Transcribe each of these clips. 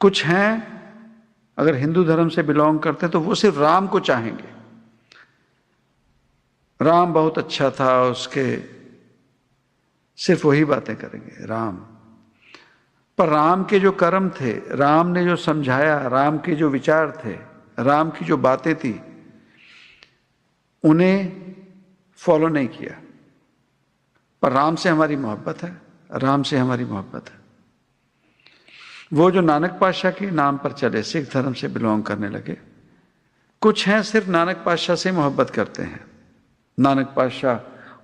कुछ हैं अगर हिंदू धर्म से बिलोंग करते हैं तो वो सिर्फ राम को चाहेंगे, राम बहुत अच्छा था, उसके सिर्फ वही बातें करेंगे राम। पर राम के जो कर्म थे, राम ने जो समझाया, राम के जो विचार थे, राम की जो बातें थी, उन्हें फॉलो नहीं किया। पर राम से हमारी मोहब्बत है, राम से हमारी मोहब्बत है। वो जो नानक पातशाह के नाम पर चले, सिख धर्म से बिलोंग करने लगे, कुछ हैं सिर्फ नानक पातशाह से मोहब्बत करते हैं। नानक पातशाह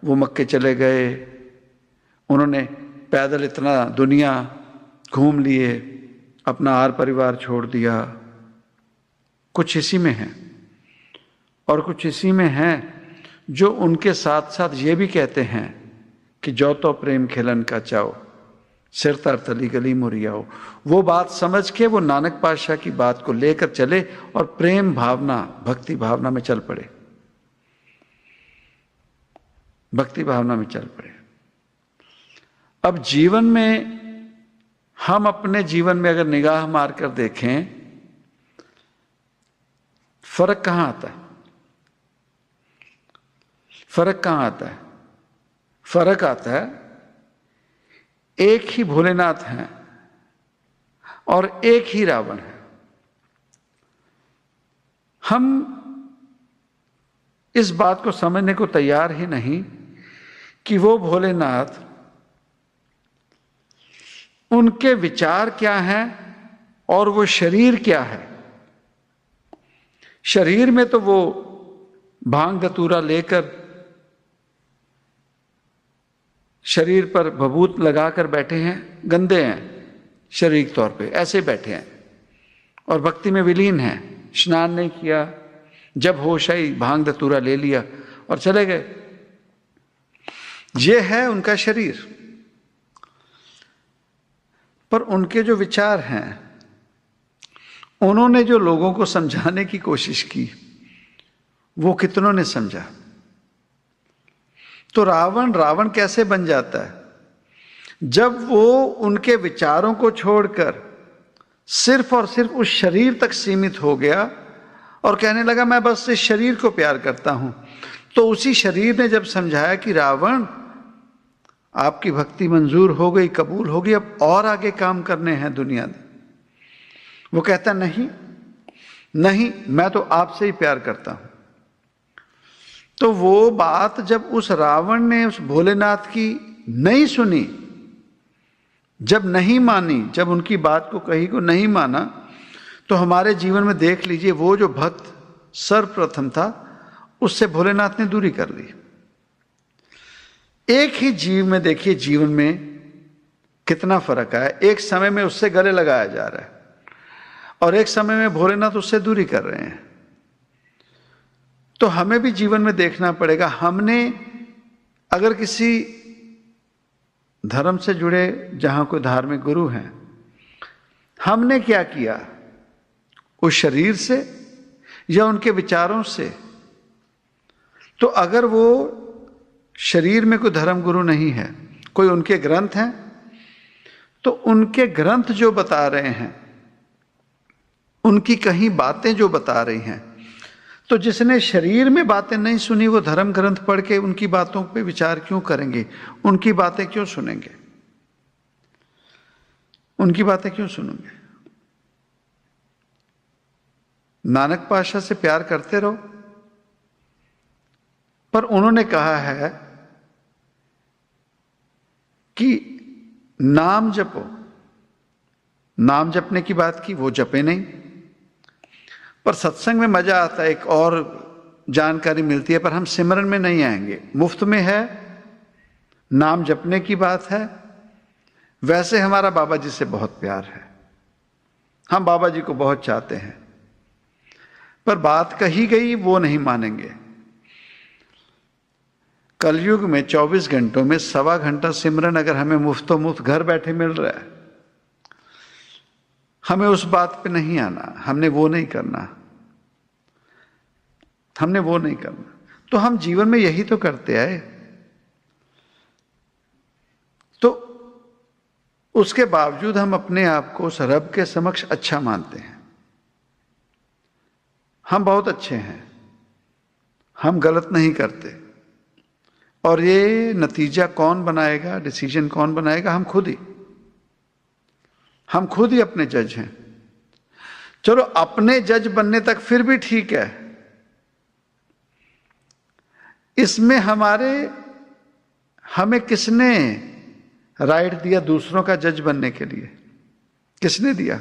वो मक्के चले गए, उन्होंने पैदल इतना दुनिया घूम लिए, अपना आर परिवार छोड़ दिया। कुछ इसी में हैं, और कुछ इसी में हैं जो उनके साथ साथ ये भी कहते हैं कि जो तो प्रेम खेलन का चाओ, सिर तर तली गली मुरियाओ। वो बात समझ के वो नानक पातशाह की बात को लेकर चले और प्रेम भावना, भक्ति भावना में चल पड़े, भक्ति भावना में चल पड़े। अब जीवन में, हम अपने जीवन में अगर निगाह मारकर देखें, फर्क कहां आता है? फर्क कहां आता है? फर्क आता है, एक ही भोलेनाथ हैं और एक ही रावण है। हम इस बात को समझने को तैयार ही नहीं कि वो भोलेनाथ, उनके विचार क्या हैं और वो शरीर क्या है। शरीर में तो वो भांग धतूरा लेकर शरीर पर भभूत लगाकर बैठे हैं, गंदे हैं शरीर के तौर पे, ऐसे बैठे हैं और भक्ति में विलीन हैं। स्नान नहीं किया, जब होश आई भांग धतूरा ले लिया और चले गए। ये है उनका शरीर। पर उनके जो विचार हैं, उन्होंने जो लोगों को समझाने की कोशिश की, वो कितनों ने समझा। तो रावण कैसे बन जाता है? जब वो उनके विचारों को छोड़कर सिर्फ और सिर्फ उस शरीर तक सीमित हो गया और कहने लगा मैं बस इस शरीर को प्यार करता हूं। तो उसी शरीर ने जब समझाया कि रावण, आपकी भक्ति मंजूर हो गई, कबूल हो गई, अब और आगे काम करने हैं दुनिया में, वो कहता नहीं नहीं, मैं तो आपसे ही प्यार करता हूं। तो वो बात जब उस रावण ने उस भोलेनाथ की नहीं सुनी, जब नहीं मानी, जब उनकी बात को कही को नहीं माना, तो हमारे जीवन में देख लीजिए, वो जो भक्त सर्वप्रथम था, उससे भोलेनाथ ने दूरी कर ली। एक ही जीव में देखिए, जीवन में कितना फर्क है। एक समय में उससे गले लगाया जा रहा है और एक समय में भोलेनाथ उससे दूरी कर रहे हैं। तो हमें भी जीवन में देखना पड़ेगा, हमने अगर किसी धर्म से जुड़े, जहां कोई धार्मिक गुरु हैं, हमने क्या किया उस शरीर से या उनके विचारों से। तो अगर वो शरीर में कोई धर्म गुरु नहीं है, कोई उनके ग्रंथ हैं, तो उनके ग्रंथ जो बता रहे हैं, उनकी कहीं बातें जो बता रही हैं, तो जिसने शरीर में बातें नहीं सुनी, वो धर्म ग्रंथ पढ़ के उनकी बातों पे विचार क्यों करेंगे? उनकी बातें क्यों सुनेंगे? उनकी बातें क्यों सुनेंगे? नानक पातशाह से प्यार करते रहो, पर उन्होंने कहा है कि नाम जपो। नाम जपने की बात की, वो जपे नहीं। पर सत्संग में मजा आता है, एक और जानकारी मिलती है, पर हम सिमरन में नहीं आएंगे। मुफ्त में है, नाम जपने की बात है। वैसे हमारा बाबा जी से बहुत प्यार है, हम बाबा जी को बहुत चाहते हैं, पर बात कही गई वो नहीं मानेंगे। कलयुग में 24 घंटों में 1.25 घंटा सिमरन अगर हमें मुफ्तो मुफ्त घर बैठे मिल रहा है, हमें उस बात पे नहीं आना, हमने वो नहीं करना, हमने वो नहीं करना। तो हम जीवन में यही तो करते आए। तो उसके बावजूद हम अपने आप को उस रब के समक्ष अच्छा मानते हैं। हम बहुत अच्छे हैं, हम गलत नहीं करते। और ये नतीजा कौन बनाएगा, डिसीजन कौन बनाएगा? हम खुद ही अपने जज हैं। चलो अपने जज बनने तक फिर भी ठीक है, इसमें हमें किसने राइट दिया दूसरों का जज बनने के लिए? किसने दिया?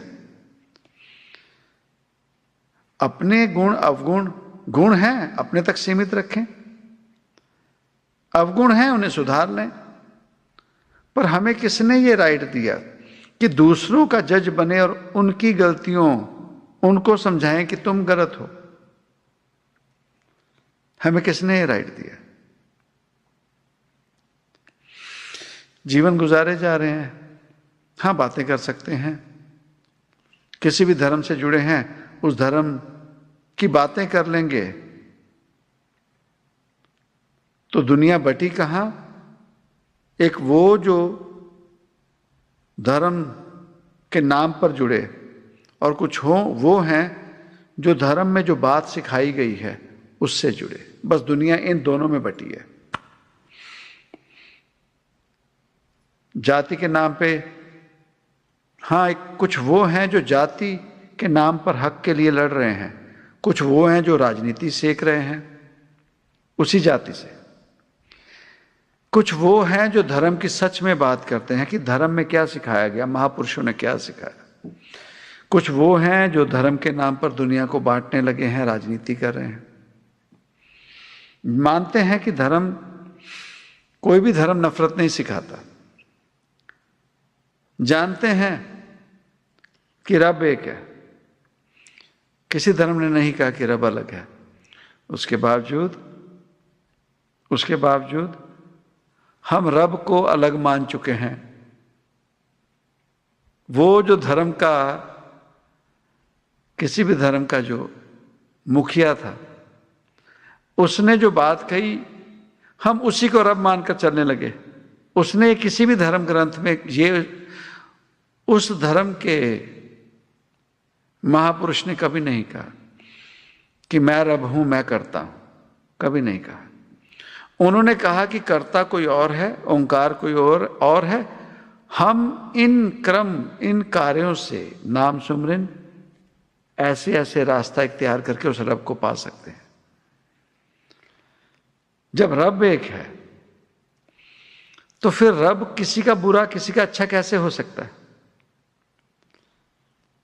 अपने गुण अवगुण, गुण हैं अपने तक सीमित रखें, अवगुण हैं उन्हें सुधार लें, पर हमें किसने ये राइट दिया कि दूसरों का जज बने और उनकी गलतियों उनको समझाएं कि तुम गलत हो? हमें किसने ये राइट दिया? जीवन गुजारे जा रहे हैं, हाँ बातें कर सकते हैं, किसी भी धर्म से जुड़े हैं उस धर्म की बातें कर लेंगे, तो दुनिया बटी कहाँ? एक वो जो धर्म के नाम पर जुड़े और कुछ वो हैं जो धर्म में जो बात सिखाई गई है उससे जुड़े। बस दुनिया इन दोनों में बटी है। जाति के नाम पे हाँ, कुछ वो हैं जो जाति के नाम पर हक के लिए लड़ रहे हैं, कुछ वो हैं जो राजनीति सेक रहे हैं उसी जाति से, कुछ वो हैं जो धर्म की सच में बात करते हैं कि धर्म में क्या सिखाया गया, महापुरुषों ने क्या सिखाया, कुछ वो हैं जो धर्म के नाम पर दुनिया को बांटने लगे हैं, राजनीति कर रहे हैं। मानते हैं कि धर्म, कोई भी धर्म नफरत नहीं सिखाता, जानते हैं कि रब एक है, किसी धर्म ने नहीं कहा कि रब अलग है, उसके बावजूद हम रब को अलग मान चुके हैं। वो जो धर्म का, किसी भी धर्म का जो मुखिया था, उसने जो बात कही हम उसी को रब मानकर चलने लगे। उसने किसी भी धर्म ग्रंथ में ये उस धर्म के महापुरुष ने कभी नहीं कहा कि मैं रब हूं, मैं करता हूं, कभी नहीं कहा। उन्होंने कहा कि कर्ता कोई और है, ओंकार कोई और है, हम इन कार्यों से नाम सुमरन ऐसे रास्ता इख्तियार करके उस रब को पा सकते हैं। जब रब एक है तो फिर रब किसी का बुरा किसी का अच्छा कैसे हो सकता है?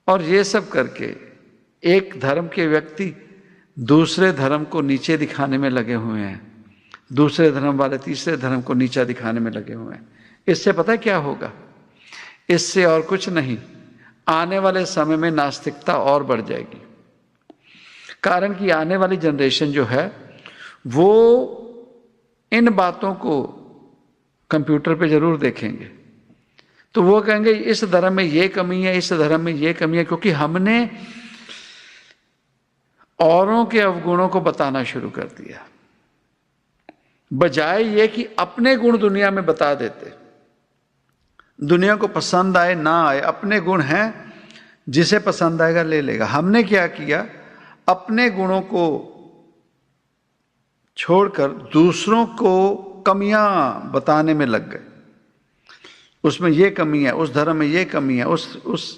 और ये सब करके एक धर्म के व्यक्ति दूसरे धर्म को नीचे दिखाने में लगे हुए हैं, दूसरे धर्म वाले तीसरे धर्म को नीचा दिखाने में लगे हुए हैं। इससे पता है क्या होगा? इससे और कुछ नहीं, आने वाले समय में नास्तिकता और बढ़ जाएगी। कारण कि आने वाली जनरेशन जो है वो इन बातों को कंप्यूटर पे जरूर देखेंगे, तो वो कहेंगे इस धर्म में ये कमी है, इस धर्म में ये कमी है, क्योंकि हमने औरों के अवगुणों को बताना शुरू कर दिया, बजाय ये कि अपने गुण दुनिया में बता देते। दुनिया को पसंद आए ना आए, अपने गुण हैं, जिसे पसंद आएगा ले लेगा। हमने क्या किया? अपने गुणों को छोड़कर दूसरों को कमियां बताने में लग गए। उसमें ये कमी है, उस धर्म में ये कमी है, उस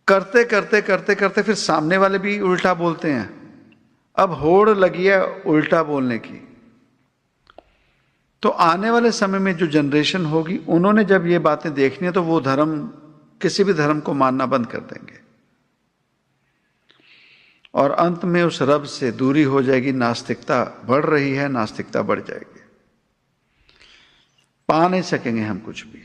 करते करते फिर सामने वाले भी उल्टा बोलते हैं। अब होड़ लगी है उल्टा बोलने की। तो आने वाले समय में जो जनरेशन होगी, उन्होंने जब ये बातें देखनी है तो वो धर्म, किसी भी धर्म को मानना बंद कर देंगे और अंत में उस रब से दूरी हो जाएगी। नास्तिकता बढ़ रही है, नास्तिकता बढ़ जाएगी, पा नहीं सकेंगे हम कुछ भी।